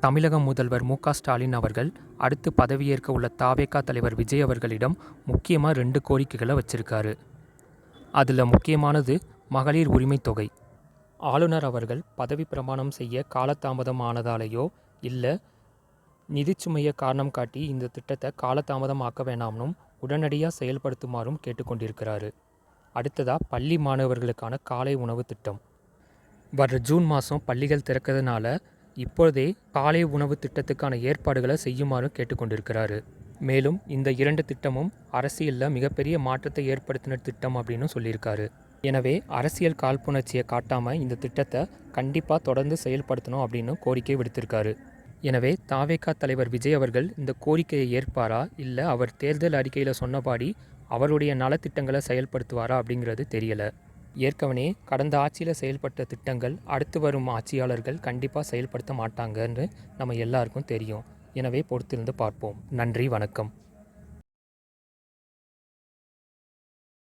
தமிழக முதல்வர் மு.க.ஸ்டாலின் அவர்கள் அடுத்து பதவியேற்க உள்ள த.வே.க தலைவர் விஜய் அவர்களிடம் முக்கியமாக 2 கோரிக்கைகளை வச்சிருக்காரு. அதில் முக்கியமானது மகளிர் உரிமை தொகை. ஆளுநர் அவர்கள் பதவி பிரமாணம் செய்ய காலதாமதம் ஆனதாலேயோ இல்லை நிதிச்சுமையை காரணம் காட்டி இந்த திட்டத்தை காலதாமதம் ஆக்க வேண்டாம்னும் உடனடியாக செயல்படுத்துமாறும் கேட்டுக்கொண்டிருக்கிறாரு. அடுத்ததாக பள்ளி மாணவர்களுக்கான காலை உணவு திட்டம். வர ஜூன் மாதம் பள்ளிகள் திறக்கிறதுனால இப்போதே காலை உணவு திட்டத்துக்கான ஏற்பாடுகளை செய்யுமாறு கேட்டுக்கொண்டிருக்கிறாரு. மேலும் இந்த 2 திட்டமும் அரசியலில் மிகப்பெரிய மாற்றத்தை ஏற்படுத்தின திட்டம் அப்படின்னு சொல்லியிருக்காரு. எனவே அரசியல் காழ்ப்புணர்ச்சியை காட்டாமல் இந்த திட்டத்தை கண்டிப்பாக தொடர்ந்து செயல்படுத்தணும் அப்படின்னு கோரிக்கை விடுத்திருக்காரு. எனவே த.வே.க தலைவர் விஜய் அவர்கள் இந்த கோரிக்கையை ஏற்பாரா இல்லை அவர் தேர்தல் அறிக்கையில் சொன்னபடி அவருடைய நலத்திட்டங்களை செயல்படுத்துவாரா அப்படிங்கிறது தெரியலை. ஏற்கனவே கடந்த ஆட்சியில் செயல்பட்ட திட்டங்கள் அடுத்து வரும் ஆட்சியாளர்கள் கண்டிப்பாக செயல்படுத்த மாட்டாங்கன்னு நம்ம எல்லாருக்கும் தெரியும். எனவே பொறுத்திருந்து பார்ப்போம். நன்றி, வணக்கம்.